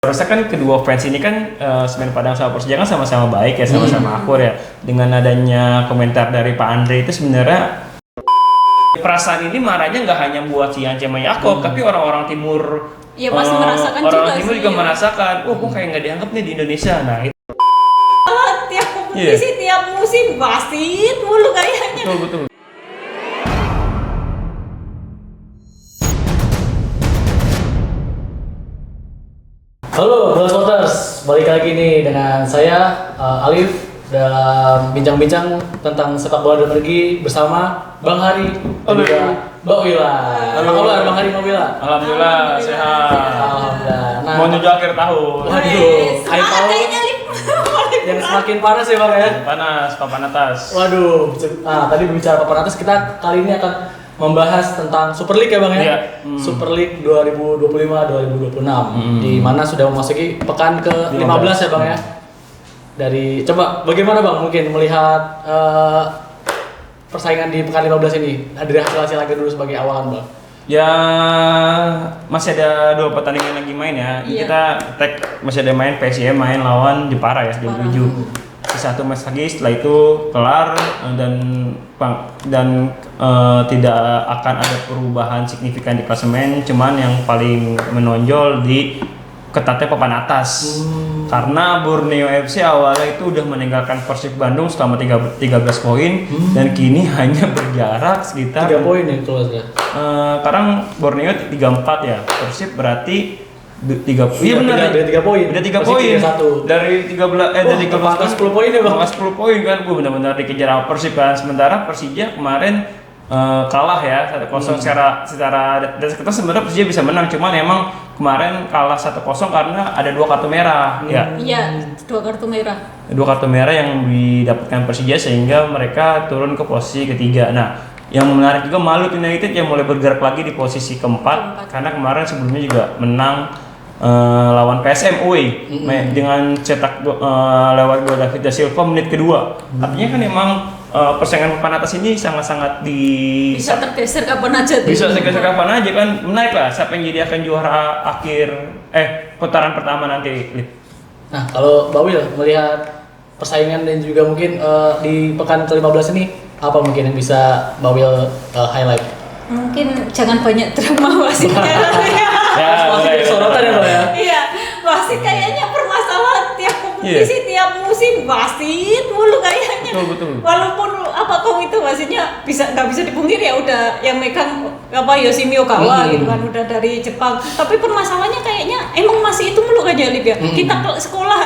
Harusnya kan kedua fans ini kan Semen Padang sama Persija kan sama-sama baik ya, sama-sama akur ya. Dengan adanya komentar dari Pak Andre itu sebenarnya perasaan ini marahnya nggak hanya buat si Ance sama Yakob, tapi orang-orang timur. Ya pasti merasakan orang juga timur sih, juga ya. merasakan. Oh, kok kayak nggak dianggap nih di Indonesia. Nah, itu Tiap kompetisi, tiap musim wasit mulu kayaknya. betul. Halo, Bola Spotters, balik lagi nih dengan saya Alif dalam bincang-bincang tentang sepak bola dalam negeri bersama Bang Hari dan juga Mbak Wila. Apa kabar Bang Hari, Mbak Wila? Alhamdulillah sehat. Alhamdulillah. Nah, Mau menuju akhir tahun. waduh, akhir Semangat tahun kayaknya Lip. yang semakin panas ya Bang ya. Panas, papan atas. Waduh, tadi berbicara papan atas, kita kali ini akan membahas tentang Super League ya Bang ya. Iya. Super League 2025-2026 di mana sudah memasuki pekan ke-15 ya Bang ya. Dari coba bagaimana Bang mungkin melihat persaingan di pekan 15 ini dari hasil-hasil laga dulu sebagai awalan Bang. Ya masih ada 2 pertandingan lagi main ya. Iya. Kita tag masih ada main PSIM main lawan Jepara ya jam 7. Satu match lagi setelah itu kelar dan tidak akan ada perubahan signifikan di klasemen, cuman yang paling menonjol di ketatnya papan atas. Karena Borneo FC awalnya itu udah meninggalkan Persib Bandung selama 13 poin dan kini hanya berjarak sekitar 3 poin ya keluar ya. sekarang Borneo 34 ya. Persib berarti 3 iya benar. Beda 3 poin. Beda 3 Persib poin. 31. Dari 13 dari 13 kan 10 poin ya Bang. 10 poin kan gue benar-benar dikejar sama Persib kan. Sementara Persija kemarin kalah ya 1-0 secara dan kita sebenarnya Persija bisa menang, cuman emang kemarin kalah 1-0 karena ada 2 kartu merah ya. Iya, 2 kartu merah. 2 kartu merah yang didapatkan Persija sehingga mereka turun ke posisi ketiga. Nah, yang menarik juga Malut United yang mulai bergerak lagi di posisi keempat karena kemarin sebelumnya juga menang lawan PSM away dengan cetak lewat gol David da Silva menit kedua. Artinya kan emang persaingan papan atas ini sangat-sangat Bisa tergeser kapan aja tuh. bisa tergeser kapan aja kan. Menarik lah siapa yang jadi akan juara akhir putaran pertama nanti. Nah, kalau Mbak Wil melihat persaingan dan juga mungkin di pekan ke-15 ini apa mungkin yang bisa Mbak Wil highlight? Mungkin jangan banyak drama wasitnya. Ya, Pasti sorotan ya Mbak ya. Iya, wasit kayaknya permasalahan tiap kompetisi, tiap musim wasit mulu kayaknya. Betul. Walaupun itu wasitnya nggak bisa dipungkiri ya udah yang megang Yoshimi Okawa gitu kan udah dari Jepang. Tapi permasalahannya kayaknya emang masih itu mulu aja Lip ya. Kita ke sekolah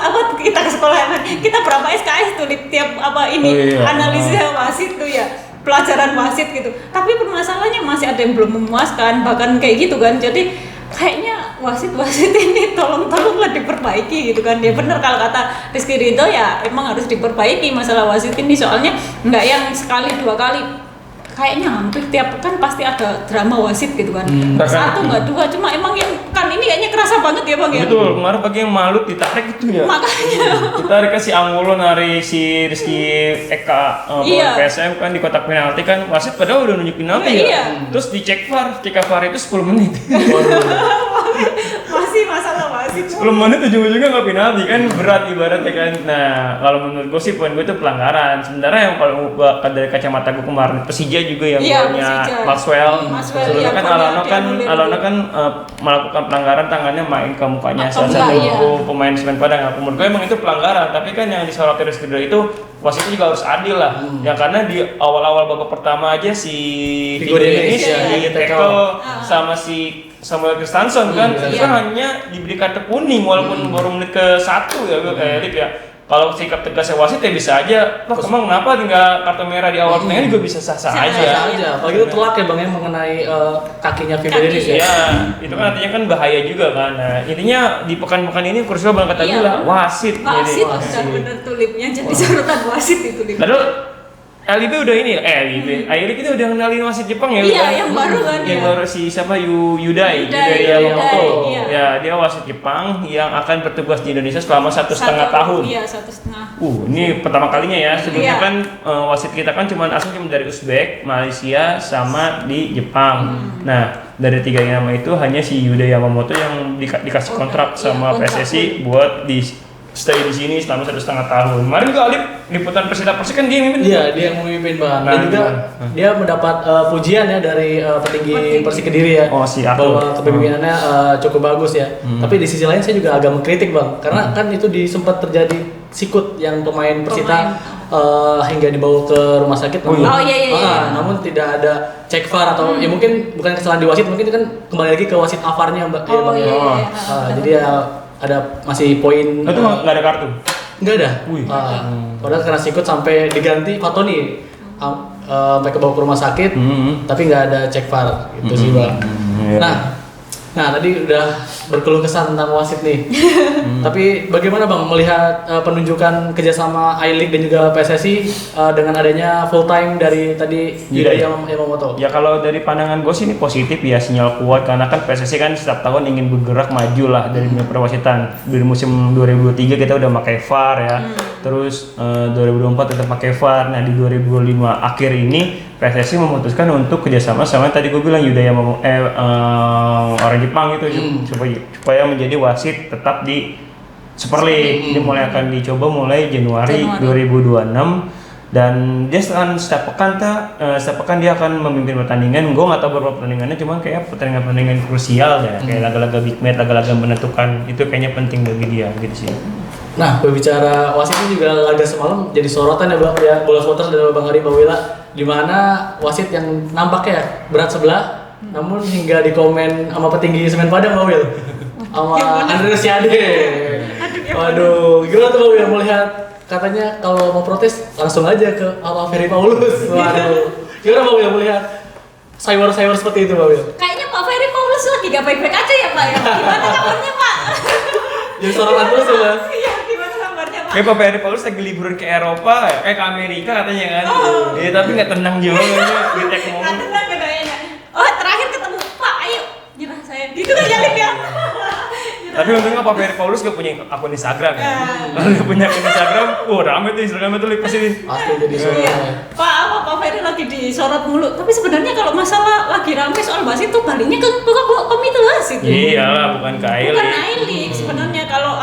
kita berapa SKS tuh Lip tiap analisis wasit tuh ya. Pelajaran wasit gitu. Tapi permasalahannya masih ada yang belum memuaskan bahkan kayak gitu kan. Jadi kayaknya wasit ini tolonglah diperbaiki gitu kan. Ya benar kalau kata Rizky Ridho ya emang harus diperbaiki masalah wasit ini soalnya nggak yang sekali 2 kali, kayaknya hampir tiap pekan pasti ada drama wasit gitu kan. Satu nggak 2, cuma emang yang kan ini kayaknya kerasa banget ya Bang ya. Betul, kemarin pagi yang Malut ditarik itu ya. Makanya Ditarik ke si Angulo nari si Rizky Eka PSM kan di kotak penalti kan wasit padahal udah nunjuk penalti ya. Terus dicek VAR, ketika VAR itu 10 menit. masih masalah wasit. 10 menit ujung-ujungnya nggak penalti kan berat ibaratnya kan. Nah kalau menurut gue sih poin gue itu pelanggaran. Sebenarnya yang paling dari kacamata gue kemarin Persija juga yang golnya Maxwell. Sebelumnya kan Alona kan melakukan pelanggaran tangannya main ke mukanya salah satu pemain Semen Padang. Menurut gue emang itu pelanggaran. Tapi kan yang disoroti Rizky Ridho itu wasitnya juga harus adil lah. Ya karena di awal-awal babak pertama aja si Vigo Denis di tackle sama si Samuel Kristanson kan itu kan hanya diberi kartu kuning walaupun baru menit ke-1 ya Lip ya. Kalau sikap tegasnya wasit ya bisa aja. Loh, emang kenapa nggak kartu merah di awal pertandingan juga bisa sah-sah aja. Apalagi itu telak ya Bang ya mengenai kakinya Vigo Denis ya. Iya, itu kan artinya kan bahaya juga kan. Nah, intinya di pekan-pekan ini krusial banget kata gue lah wasit. Wasit benar tulipnya jadi sorotan wasit itu Lip. Lalu LIB udah ini, LIB itu udah kenalin wasit Jepang ya? Iya, kan? yang baru kan Yang ya. baru si siapa Yudai Yamamoto. Iya. Ya, dia wasit Jepang yang akan bertugas di Indonesia selama 1,5 tahun. Iya, 1,5. Ini pertama kalinya ya. Sebelumnya Iya. kan wasit kita kan asal cuma dari Uzbek, Malaysia, sama di Jepang. Nah, dari 3 nama itu hanya si Yudai Yamamoto yang dikasih kontrak sama PSSI buat di stay di sini selama 1,5 tahun. Kemarin juga Alip liputan Persita Persik kan dia yang mimpin. Iya, dia yang memimpin Bang. Dan Nah, juga dia mendapat pujian ya dari petinggi Persik Kediri ya. Oh, si Atul. Bahwa kepemimpinannya cukup bagus ya. Tapi di sisi lain saya juga agak mengkritik Bang, karena kan itu sempat terjadi sikut yang pemain Persita hingga dibawa ke rumah sakit. Iya. Namun tidak ada cek VAR atau ya mungkin bukan kesalahan di wasit, mungkin itu kan kembali lagi ke wasit AVAR-nya Mbak. Ya, Bang, ya. Jadi ya ada masih poin. Itu nggak ada kartu. Nggak ada. Wih. Padahal kena sikut sampai diganti Fatoni sampai ke bawa ke rumah sakit, tapi nggak ada cek VAR gitu sih Bang. Nah tadi udah berkeluh kesah tentang wasit nih. Tapi bagaimana Bang melihat penunjukan kerjasama I-League dan juga PSSI dengan adanya full time dari tadi Yudai Yamamoto? Ya kalau dari pandangan gue sih ini positif ya, sinyal kuat karena kan PSSI kan setiap tahun ingin bergerak maju lah dari dunia perwasitan. Di musim 2023 kita udah pakai VAR ya. Terus 2024 tetap pakai VAR. Nah di 2025 akhir ini PSSI memutuskan untuk kerjasama sama tadi gue bilang Yudai orang Jepang itu supaya menjadi wasit tetap di Super League. Ini mulai akan dicoba mulai Januari 2026 dan dia setiap pekan dia akan memimpin pertandingan. Gue nggak tahu berapa pertandingannya, cuma kayak pertandingan krusial ya, kayak laga-laga big match, laga-laga menentukan itu kayaknya penting bagi dia gitu sih. Nah, berbicara wasit ini juga laga semalam jadi sorotan ya Bang ya, Bola Supporters dan Bang Hari Bawila, di mana wasit yang nampaknya berat sebelah, namun hingga dikomen sama petinggi Semen Padang Bang Wil, sama Andre Rosiade. Waduh, gimana tuh Bang Wil melihat katanya kalau mau protes langsung aja ke Ferry Paulus. Waduh, gimana Bang Wil melihat sayur-sayur seperti itu Bang Wil? Kayaknya Pak Ferry Paulus lagi gak baik-baik aja ya Pak ya. Gimana kabarnya Pak? Jadi sorotan terus ya Bang? Iya, gimana kabarnya Pak? Kayak Pak Ferry Paulus lagi liburan ke Eropa, kayak ke Amerika katanya kan. Iya, tapi nggak tenang juga kayaknya di Nggak tenang kayaknya. Oh, terakhir ketemu Pak, ayo nyerah saya. Gitu kan ya Lip ya? Tapi untungnya Pak Ferry Paulus gak punya akun Instagram ya. Kalau dia punya akun Instagram, rame tuh Instagram itu pasti. Pasti jadi sorotan. Pak Ferry lagi disorot mulu. Tapi sebenarnya kalau masalah lagi rame soal wasit tuh palingnya ke komite wasit. Iya, bukan ke I-League. Bukan I-League sebenarnya kalau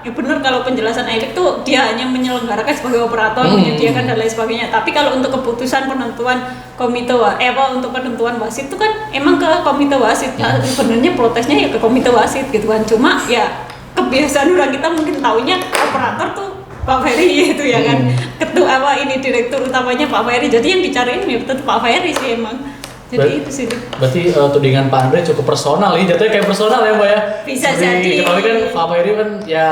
ya benar kalau penjelasan I-League tuh dia hanya menyelenggarakan sebagai operator, menyediakan dan lain sebagainya. Tapi kalau untuk keputusan penentuan untuk penentuan wasit itu kan emang ke komite wasit. Nah, sebenarnya protesnya ya ke komite wasit gitu kan. Cuma ya kebiasaan orang kita mungkin taunya operator tuh Pak Ferry itu ya kan. Ketua direktur utamanya Pak Ferry. Jadi yang dicariin ya tetap Pak Ferry sih emang. Jadi itu sih. Berarti tudingan Pak Andre cukup personal nih, jatuhnya kayak personal ya Mbak ya? Bisa jadi. Tapi kan Pak Ferry kan ya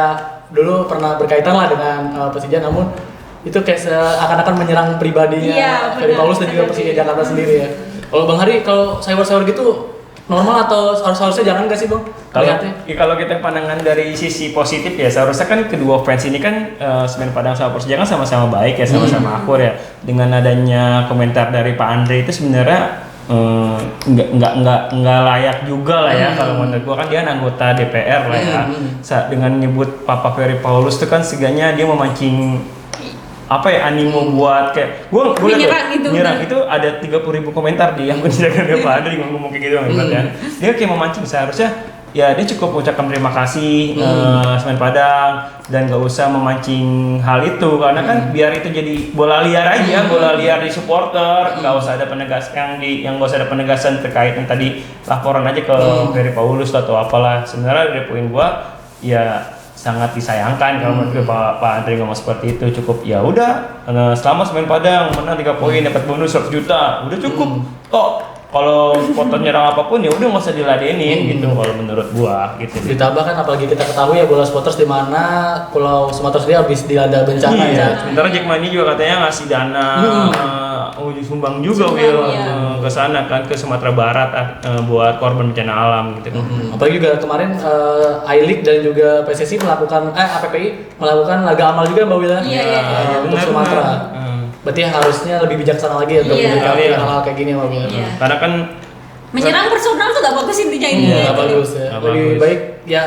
dulu pernah berkaitan lah dengan Persija, namun itu kayak seakan-akan menyerang pribadinya Ferry Paulus dan juga Persija Jakarta sendiri ya. Kalau Bang Hari, kalau sayur-sayur gitu normal atau harusnya jangan nggak sih Bang? Kalau kita pandangan dari sisi positif ya, seharusnya kan kedua fans ini kan Semen Padang sama Persija kan sama-sama baik ya, sama-sama akur ya. Dengan adanya komentar dari Pak Andre itu sebenarnya nggak layak juga lah ya. Kalau menurut gua kan dia anggota DPR lah ya. Dengan nyebut Pak Ferry Paulus itu kan sebenarnya dia memancing animo buat kayak gue nyerang itu ada 30.000 komentar di akun Instagram Pak Andre ngomong kayak gitu ya. Dia kayak memancing, seharusnya ya dia cukup ucapkan terima kasih Semen Padang dan gak usah memancing hal itu karena kan biar itu jadi bola liar aja, bola liar di supporter, nggak usah ada penegasan yang nggak usah ada penegasan terkait yang tadi laporan aja ke Ferry Paulus atau apalah. Sebenarnya dari poin gua ya sangat disayangkan kalau menurut gue Pak Andre ngomong seperti itu. Cukup ya udah selama Semen Padang menang 3 poin dapat bonus 100 juta udah cukup kok. Kalau sponsor nyerang apapun ya udah nggak usah diladenin gitu kalau menurut gua gitu. Ditambah kan apalagi kita ketahui ya Bola Supporters di mana Pulau Sumatera sendiri habis dilanda bencana ya. Sementara Jack Money juga katanya ngasih dana sumbang juga ke sana kan, ke Sumatera Barat buat korban bencana alam gitu. Apalagi juga kemarin I-League dan juga PSSI melakukan APPI melakukan laga amal juga Mbak Wila untuk Sumatera. berarti harusnya lebih bijaksana lagi untuk menyikapi hal-hal kayak gini Bang. Karena kan menyerang personal tuh gak bagus intinya ini. Iya, bagus ya. Lebih baik ya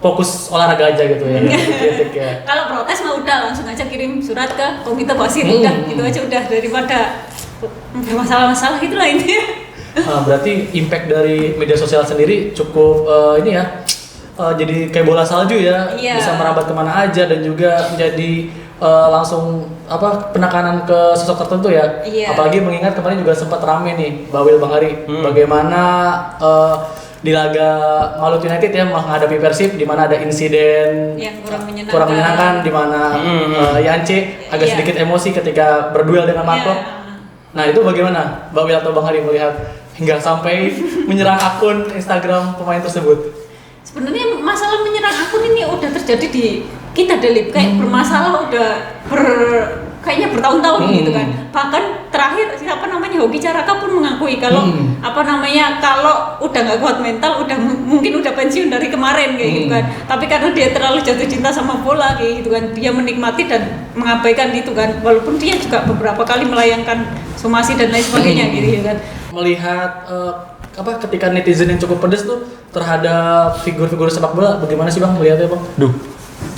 fokus olahraga aja gitu ya. Kritik ya. Kalau protes mah udah langsung aja kirim surat ke komite wasit udah gitu aja udah daripada masalah-masalah gitulah intinya. Berarti impact dari media sosial sendiri cukup ini ya. Jadi kayak bola salju ya, bisa merambat kemana aja dan juga menjadi langsung penekanan ke sosok tertentu ya. Apalagi mengingat kemarin juga sempat rame nih Bawil Bang Hari bagaimana di laga Malut United ya menghadapi Persib di mana ada insiden yang kurang menyenangkan di mana Yance agak sedikit emosi ketika berduel dengan Marco. Nah itu bagaimana Bawil atau Bang Hari melihat hingga sampai menyerang akun Instagram pemain tersebut? Sebenarnya masalah menyerang akun ini udah terjadi di kita Delip kayak bermasalah udah kayaknya bertahun-tahun gitu kan. Bahkan terakhir siapa namanya Hoki Caraka pun mengakui kalau kalau udah nggak kuat mental mungkin udah pensiun dari kemarin kayak gitu kan. Tapi karena dia terlalu jatuh cinta sama bola kayak gitu kan, dia menikmati dan mengabaikan itu kan. Walaupun dia juga beberapa kali melayangkan somasi dan lain sebagainya gitu kan. Melihat ketika netizen yang cukup pedes tuh terhadap figur-figur sepak bola, bagaimana sih Bang melihatnya Bang?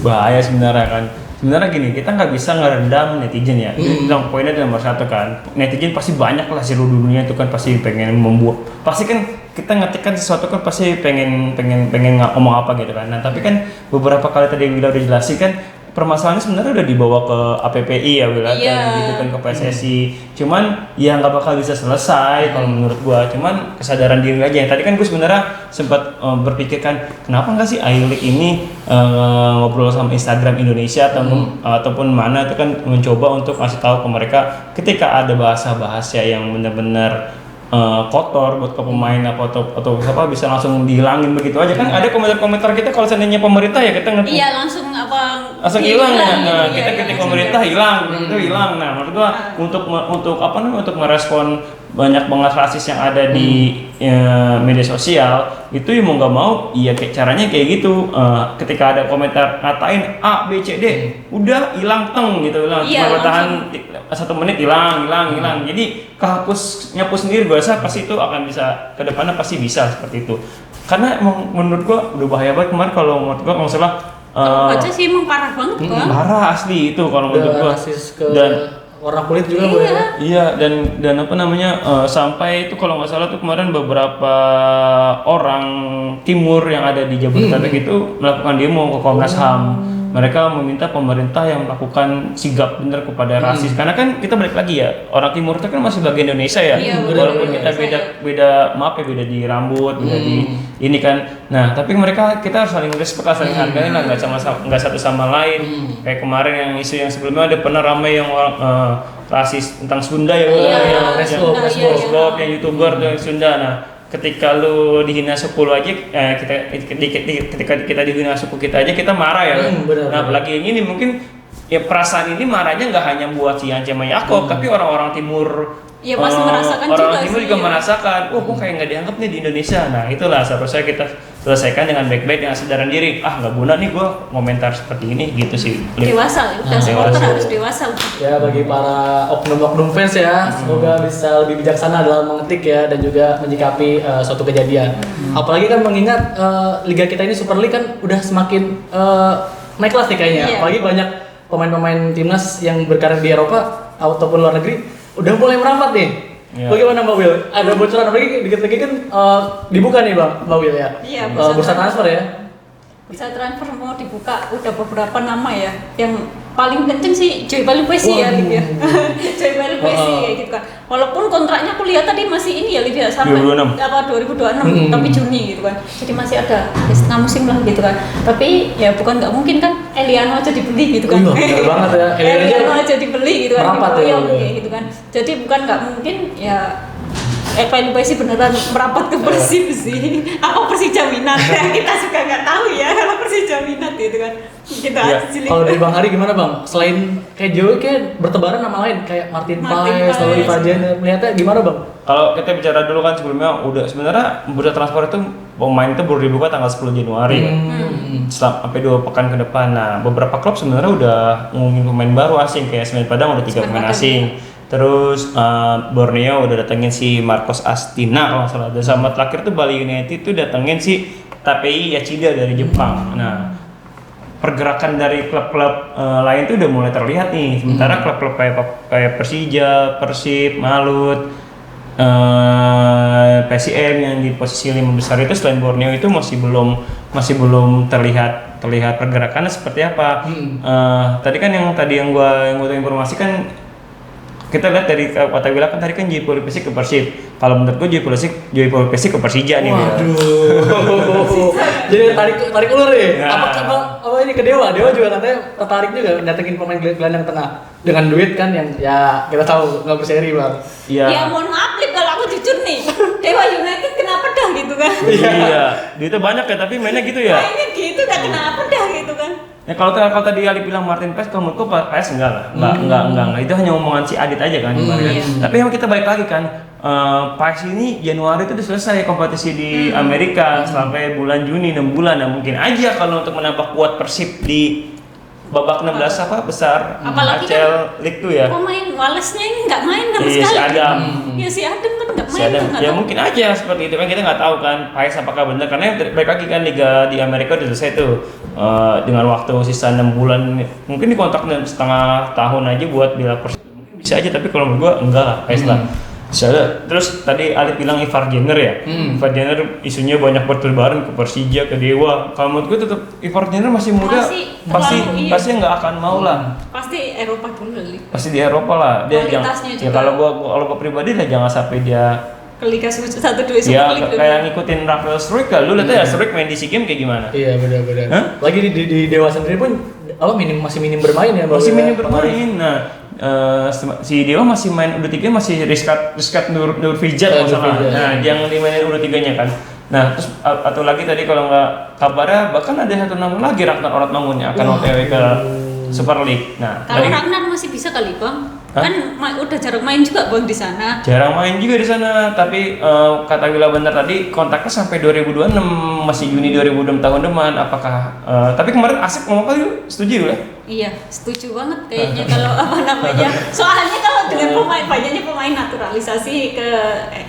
Bahaya sebenarnya kan. Sebenarnya gini, kita nggak bisa ngerendam netizen ya. Bilang poinnya nomor satu kan. Netizen pasti banyak lah seluruh dunia itu kan pasti pengen membuat. Pasti kan kita ngetikkan sesuatu kan pasti pengen ngomong apa gitu kan. Nah tapi kan beberapa kali tadi Wila udah jelasin kan permasalahannya sebenarnya udah dibawa ke APPI ya Wila gitu kan ke PSSI. Cuman ya nggak bakal bisa selesai kalau menurut gua. Cuman kesadaran diri aja. Tadi kan gua sebenarnya sempat berpikir kan kenapa nggak sih iLeague ini ngobrol sama Instagram Indonesia ataupun mana itu kan mencoba untuk kasih tahu ke mereka ketika ada bahasa-bahasa yang benar-benar kotor buat ke pemain atau apa bisa langsung dihilangin begitu aja kan. Ada komentar-komentar kita kalau seandainya pemerintah ya kita ngerti langsung hilang ya. Nah, kita kritik pemerintah hilang itu hilang. Nah menurut gua untuk merespon banyak banget rasis yang ada di media sosial itu ya mau nggak mau iya caranya kayak gitu. Ketika ada komentar ngatain A B C D udah hilang gitu cuma bertahan 1 menit hilang. Jadi kehapus nyapu sendiri gue rasa pasti itu akan bisa kedepannya pasti bisa seperti itu karena emang menurut gue udah bahaya banget kemarin kalau menurut gue nggak salah baca sih emang parah banget Bang. Parah asli itu kalau menurut gue dan warna kulit juga dan apa namanya sampai itu kalau nggak salah tuh kemarin beberapa orang timur yang ada di Jabodetabek itu melakukan demo ke Komnas HAM. Mereka meminta pemerintah yang melakukan sigap benar kepada rasis karena kan kita balik lagi ya orang timur itu kan masih bagian Indonesia ya walaupun kita beda di rambut beda di ini kan. Nah tapi kita saling respect saling hargain lah nggak satu sama lain. Kayak kemarin yang isu yang sebelumnya ada pernah ramai yang rasis tentang Sunda yang YouTuber dari Sunda. Nah ketika lu dihina suku lu aja ketika kita dihina suku kita aja kita marah ya. Nah apalagi yang ini mungkin ya perasaan ini marahnya nggak hanya buat si Yance sama Yakob tapi orang-orang timur pasti merasakan orang timur juga merasakan kok kayak nggak dianggap nih di Indonesia. Nah itulah seharusnya kita selesaikan dengan baik-baik dengan kesadaran diri nggak guna nih gue komentar seperti ini gitu sih. Dewasa supporter harus dewasa ya bagi para oknum-oknum fans ya semoga bisa lebih bijaksana dalam mengetik ya dan juga menyikapi suatu kejadian. Apalagi kan mengingat liga kita ini Super League kan udah semakin naik kelas nih kayaknya. Apalagi banyak pemain-pemain timnas yang berkarir di Eropa ataupun luar negeri udah mulai merambat nih. Bagaimana Mbak Wil? Ada bocoran apalagi dikit lagi kan dibuka nih Mbak Wil ya? Bursa transfer ya? Bursa transfer mau dibuka udah beberapa nama ya. Yang paling kenceng sih Joy Balikwesi ya Livia. Joy Balikwesi kayak gitu kan. Walaupun kontraknya aku lihat tadi masih ini ya Livia sampai 2026 tapi Juni gitu kan. Jadi masih ada setengah musim lah gitu kan. Tapi ya bukan nggak mungkin kan Eliano aja dibeli gitu kan. Bener banget ya. Eliano aja dibeli gitu kan. Merapat ya. Gitu kan. Jadi bukan nggak mungkin ya Balikwesi beneran merapat ke Persib sih. Apa Persija minat ya kita suka nggak tahu ya kalau Persija minat gitu kan. Kita kalau dari Bang Hari gimana Bang? Selain kayak Joey kayak bertebaran nama lain kayak Martin Paes, Lauri Fajana, melihatnya gimana Bang? Kalau kita bicara dulu kan sebelumnya udah sebenarnya bursa transfer itu pemain itu baru dibuka tanggal 10 Januari sampai 2 pekan ke depan. Nah, beberapa klub sebenarnya udah ngumumin pemain baru asing, kayak Semen Padang udah 3 pemain asing. Terus Borneo udah datengin si Marcos Astina kalau nggak salah. Dan sama terakhir tuh Bali United tuh datengin si Taipei Yachida dari Jepang. Nah, pergerakan dari klub-klub lain tuh udah mulai terlihat nih. Sementara klub-klub kayak Persija, Persib, Malut, PSIM yang di posisi 5 besar itu selain Borneo itu masih belum terlihat pergerakannya seperti apa. Tadi yang gua informasikan, kita lihat dari kata bilang kan tadi kan Jayapura FC ke Persib. Kalau menurut gue Jayapura FC ke Persija nih. Waduh. Jadi tarik ulur ya. Apa ini ke Dewa juga katanya tertarik juga datengin pemain gelandang tengah dengan duit kan yang ya kita tahu nggak berseri Bang. Iya. Ya mohon maaf Lip, kalau aku jujur nih, Dewa United kenapa dah gitu kan? Iya. Duitnya banyak ya tapi mainnya gitu ya. Mainnya gitu dah kenapa dah gitu kan? Ya kalau tadi Ali bilang Martin Paes, kalau menurutku Paes enggak lah, enggak, itu hanya omongan si Adit aja kan kemarin. Tapi yang kita balik lagi kan, Paes ini Januari itu udah selesai kompetisi di Amerika sampai bulan Juni 6 bulan. Nah mungkin aja kalau untuk menambah kuat Persib di babak 16 besar apalagi ACL League tuh ya. Pemain Walesnya ini nggak main sama sekali. Si Adam. Ya si Adam kan nggak main. Ya mungkin aja seperti itu kan, kita nggak tahu kan Paes apakah benar, karena baik lagi kan liga di Amerika udah selesai tuh dengan waktu sisa 6 bulan, mungkin dikontrak setengah tahun aja buat bila Persib bisa aja, tapi kalau menurut gua enggak lah Paes lah. Terus tadi Alif bilang Ivar Jenner ya. Ivar Jenner isunya banyak bertebaran ke Persija, ke Dewa. Kalau menurut gue tetap Ivar Jenner masih muda, pasti nggak akan mau lah. Pasti Eropa dulu Lip. Pasti di Eropa lah. Dia jangan. Ya kalau gua pribadi lah jangan sampai dia ke Liga 1 2 Super League. Ya kayak ngikutin Rafael Struijk kan. Lu lihat ya Struijk main di SEA Games kayak gimana? Iya benar. Lagi di Dewa sendiri pun masih minim bermain ya. Masih minim bermain. Nah, si Dewa masih main U23 masih Rizkat Nurfijat masalah. Nah, yang dimainin U23-nya kan. Nah, terus atau lagi tadi kalau nggak kabarnya bahkan ada satu nama lagi Ragnar Oratmangun yang akan OTW ke Super League. Nah, kalau Ragnar masih bisa kali Bang. Kan udah jarang main juga Bang di sana. Jarang main juga di sana, tapi kata Gila bener tadi kontraknya sampai 2026, masih Juni 2026 tahun depan. Apakah tapi kemarin Asep ngomong kali setuju ya? Iya, setuju banget kayaknya kalau apa namanya. Soalnya kalau dengan banyaknya pemain naturalisasi ke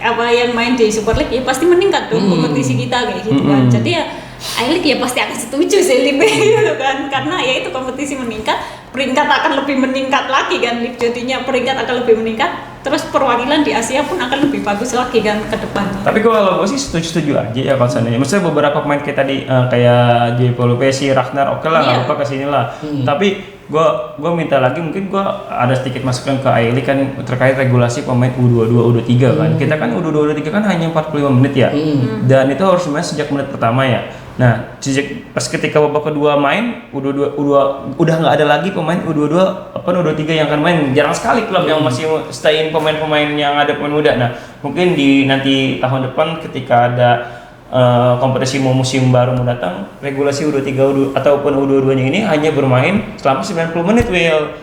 yang main di Super League ya pasti meningkat dong kompetisi kita kayak gitu kan. Jadi ya A-League ya pasti akan setuju sih Lip gitu kan, karena ya itu kompetisi meningkat, peringkat akan lebih meningkat lagi kan Lip, jadinya peringkat akan lebih meningkat, terus perwakilan di Asia pun akan lebih bagus lagi kan ke depannya. Tapi kalau gue sih setuju aja ya kalau seandainya, maksudnya beberapa pemain kita di kayak Jayapura FC, Ragnar, oke lah nggak apa kesini lah. Tapi gue minta lagi, mungkin gue ada sedikit masukan ke A-League kan terkait regulasi pemain U22, U23 kan. Kita kan U22, U23 kan hanya 45 menit ya, dan itu harus main sejak menit pertama ya. Nah, pas ketika babak kedua main U22 udah nggak ada lagi pemain U22 U23 yang akan main. Jarang sekali klub yang masih stay-in pemain-pemain yang ada pemain muda. Nah, mungkin di nanti tahun depan ketika ada kompetisi musim baru mendatang, regulasi U23 ataupun U22-nya ini hanya bermain selama 90 menit, Will.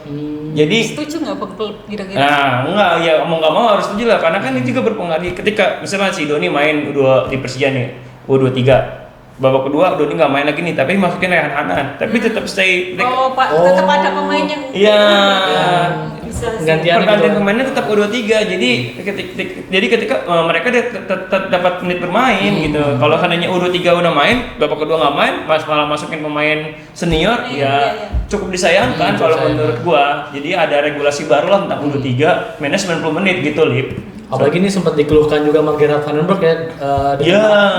Jadi setuju nggak Bang kira-kira? Nah, enggak ya, mau nggak mau harus setuju lah, karena kan ini juga berpengaruh ketika misalnya si Doni main di Persija nih U23. Babak kedua Doni nggak main lagi nih, tapi masukin Rehan Hanan, tapi tetap stay. Tetap ada pemain yang pergantian pemainnya tetap U23. Jadi ketika mereka tetap dapat menit bermain gitu. Kalau seandainya U23 udah main, babak kedua nggak main, malah masukin pemain senior, cukup disayangkan kalau menurut gua. Jadi ada regulasi baru lah tentang U23, mainnya 90 menit gitu, Lip. Apalagi ini sempat dikeluhkan juga sama Gerard Van den Berg ya,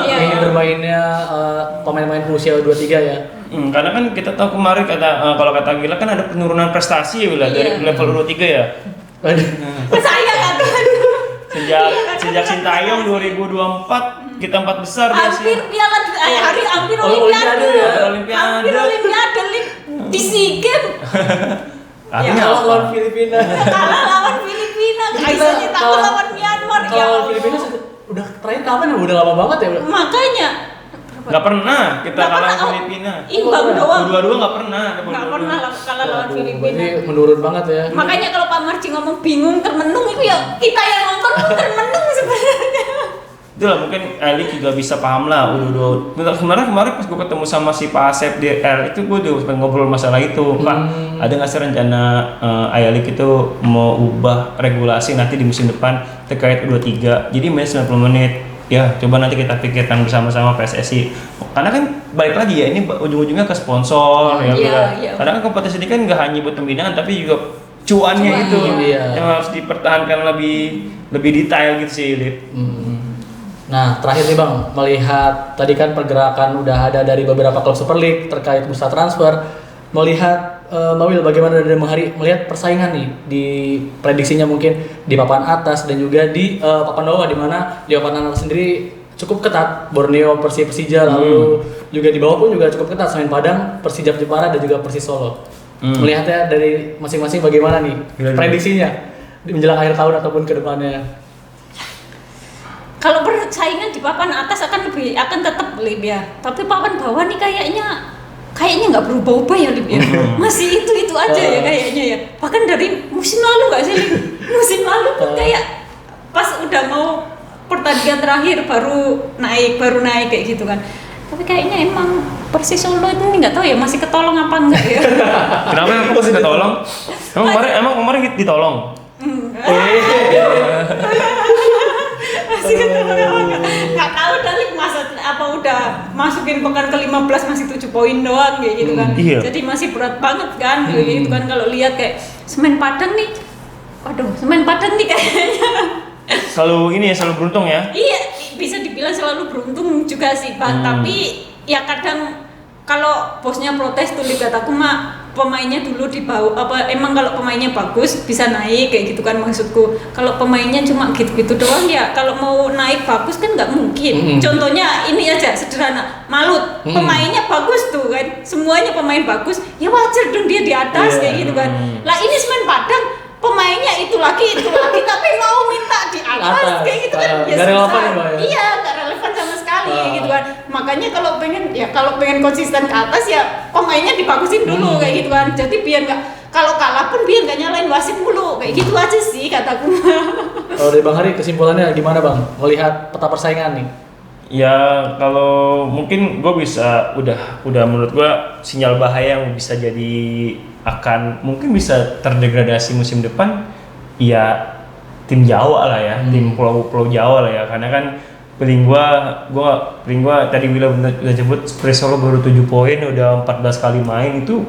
ini bermainnya pemain-pemain usia 23 ya. Karena kan kita tahu kemarin kalau kata Gila kan ada penurunan prestasi ya Gila dari level 23 ya. Saya kata sejak Sintayong 2024 kita 4 besar hampir piala hampir Olimpiade di SEA Games. Lawan Filipina. Kalah lawan Filipina. Aisyahnya takut lawan Myanmar. Kalau Filipina udah terakhir kapan ya? Udah lama banget ya. Makanya nggak pernah kita kalah lawan Filipina. Imbang doang. Dua-dua nggak pernah kalah lawan Filipina. Ini menurun banget ya. Makanya kalau Pak Marci ngomong bingung termenung itu ya kita yang nonton termenung sebenarnya. itulah mungkin Elik juga bisa paham lah. Udah kemarin pas gue ketemu sama si Pak Asep di R itu gue udah sempat ngobrol masalah itu. Pak, ada nggak sih rencana Elik itu mau ubah regulasi nanti di musim depan terkait U23 jadi main 90 menit. Ya, coba nanti kita pikirkan bersama-sama PSSI. Karena kan balik lagi ya, ini ujung-ujungnya ke sponsor ya. Karena kan kompetisi ini kan nggak hanya buat pembinaan tapi juga cuannya itu yang harus dipertahankan lebih detail gitu sih, Lip. Nah, terakhir nih Bang, melihat tadi kan pergerakan udah ada dari beberapa klub Super League terkait bursa transfer, melihat Mawil bagaimana dari Mahari melihat persaingan nih di prediksinya mungkin di papan atas dan juga di papan bawah, di mana di papan atas sendiri cukup ketat, Borneo, Persija, lalu juga di bawah pun juga cukup ketat, Semen Padang, Persijap Jepara dan juga Persis Solo. Melihatnya dari masing-masing bagaimana nih prediksinya di menjelang akhir tahun ataupun ke depannya? Kalau persaingan di papan atas akan tetap lebih ya, tapi papan bawah nih kayaknya nggak berubah-ubah ya, Lip ya. Masih itu aja ya kayaknya ya. Bahkan dari musim lalu nggak sih, Lip? Musim lalu pun kayak pas udah mau pertandingan terakhir baru naik kayak gitu kan. Tapi kayaknya emang Persis Solo ini nggak tahu ya masih ketolong apa enggak ya. Kenapa emang masih ketolong? Emang kemarin ditolong? Masih ketolong apa enggak? Nggak tahu dari masa apa udah masukin pekan ke-15 masih 7 poin doang kayak gitu kan. Jadi masih berat banget kan kayak gitu kan kalau lihat kayak Semen Padang nih. Waduh, Semen Padang nih kayaknya selalu beruntung ya. Iya, bisa dibilang selalu beruntung juga sih Bang, tapi ya kadang kalau bosnya protes tuh kataku mah pemainnya dulu dibawa emang kalau pemainnya bagus bisa naik kayak gitu kan maksudku. Kalau pemainnya cuma gitu-gitu doang ya kalau mau naik bagus kan nggak mungkin. Contohnya ini aja sederhana, Malut. Pemainnya bagus tuh kan. Semuanya pemain bagus. Ya wajar dong dia di atas kayak gitu kan. Lah ini Semen Padang pemainnya itu lagi tapi mau minta di atas kayak gitu kan. Ya susah. Iya, nggak relevan sama sekali gitu kan. Makanya kalau pengen konsisten ke atas ya pemainnya dibagusin dulu kayak gitu kan. Jadi biar nggak kalau kalah pun biar nggak nyalain wasit mulu kayak gitu aja sih kataku. Kalau dari Bang Hari kesimpulannya gimana Bang melihat peta persaingan nih? Ya kalau mungkin gue bisa udah menurut gue sinyal bahaya yang bisa jadi mungkin bisa terdegradasi musim depan ya tim Jawa lah ya, tim pulau Jawa lah ya, karena kan peling gua tadi Wila udah sebut Persis Solo baru 7 poin udah 14 kali main itu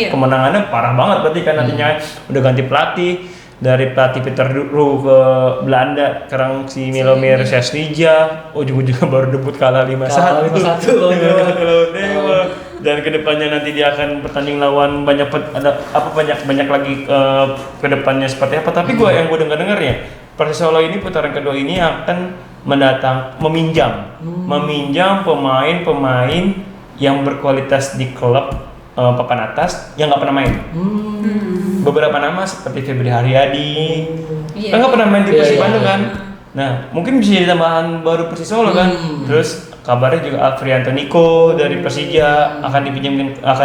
kemenangannya parah banget berarti kan nantinya udah ganti pelatih dari pelatih Peter Ru ke Belanda, sekarang si Milomir Sesnija ujung-ujungnya baru debut kalah 5-1 dan kedepannya nanti dia akan bertanding lawan banyak lagi ke depannya seperti apa. Tapi yang gue dengar ya Persis Solo ini putaran kedua ini akan meminjam pemain yang berkualitas di klub papan atas yang nggak pernah main. Beberapa nama seperti Febri Haryadi kan nggak pernah main di Persib Bandung kan. Nah mungkin bisa jadi tambahan baru Persis Solo kan. Terus kabarnya juga Afrianto Niko dari Persija akan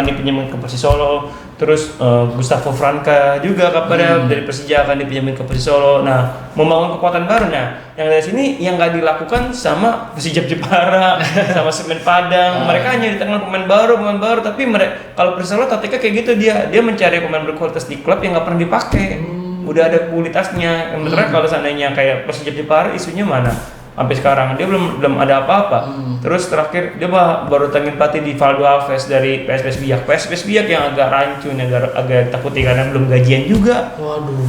dipinjamkan ke Persis Solo. Terus Gustavo Franca juga kabarnya dari Persija akan dipinjamkan ke Persis Solo. Nah membangun kekuatan baru. Nah yang dari sini yang nggak dilakukan sama Persijap Jepara sama Semen Padang. Mereka hanya di tengah pemain baru tapi kalau Persis Solo taktiknya kayak gitu, dia mencari pemain berkualitas di klub yang nggak pernah dipakai. Udah ada kualitasnya. Sebenarnya kalau seandainya kayak Persijap Jepara isunya mana? Sampai sekarang dia belum ada apa-apa. Terus terakhir dia baru tangin pelatih di Valdo Alves dari PSPS Biak yang agak rancu, agak takuti karena belum gajian juga. Waduh.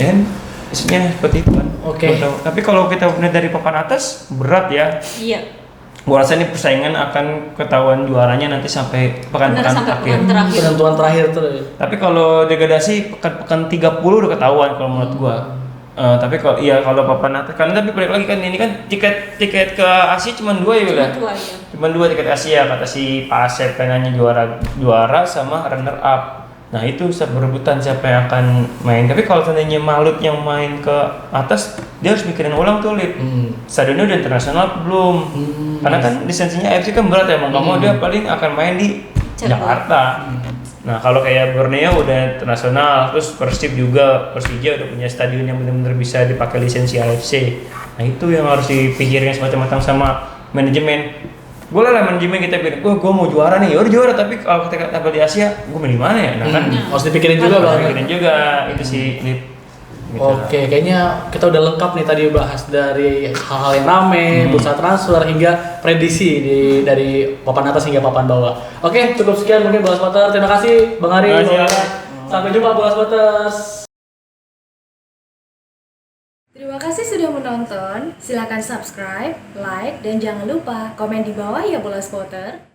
Dan isunya seperti itu kan. Oke. Tapi kalau kita melihat dari papan atas berat ya. Iya. Gua rasa ini persaingan akan ketahuan juaranya nanti sampai pekan-pekan akhir. Penentuan terakhir tuh. Tapi kalau degradasi pekan 30 udah ketahuan kalau menurut gua. Tapi kalau papan atas kan tapi balik lagi kan ini kan tiket ke Asia cuma 2 ya udah. Cuma 2 tiket Asia kata si Pak Asep kan hanya juara sama runner up. Nah itu bisa berebutan siapa yang akan main. Tapi kalau seandainya Malut yang main ke atas dia harus mikirin ulang tuh Lip. Stadionnya udah internasional belum? Karena kan lisensinya AFC kan berat ya, mau dia paling akan main di Jakarta. Nah kalau kayak Borneo udah internasional, terus Persib juga, Persija udah punya stadion yang benar-benar bisa dipakai lisensi AFC. Nah itu yang harus dipikirkan semacam-macam sama manajemen. Boleh lah manajemen kita bilang, gue mau juara nih, ya udah juara, tapi kalau kita tampil di Asia, gue main di mana ya? Nah kan harus dipikirin juga bang. Dipikirin juga itu sih. Gitu. Oke, kayaknya kita udah lengkap nih tadi bahas dari hal-hal yang rame, bursa transfer hingga prediksi dari papan atas hingga papan bawah. Oke, cukup sekian mungkin Bola Spotter. Terima kasih Bang Ari. Sampai jumpa Bola Spotters. Terima kasih sudah menonton. Silakan subscribe, like, dan jangan lupa komen di bawah ya Bola Spotter.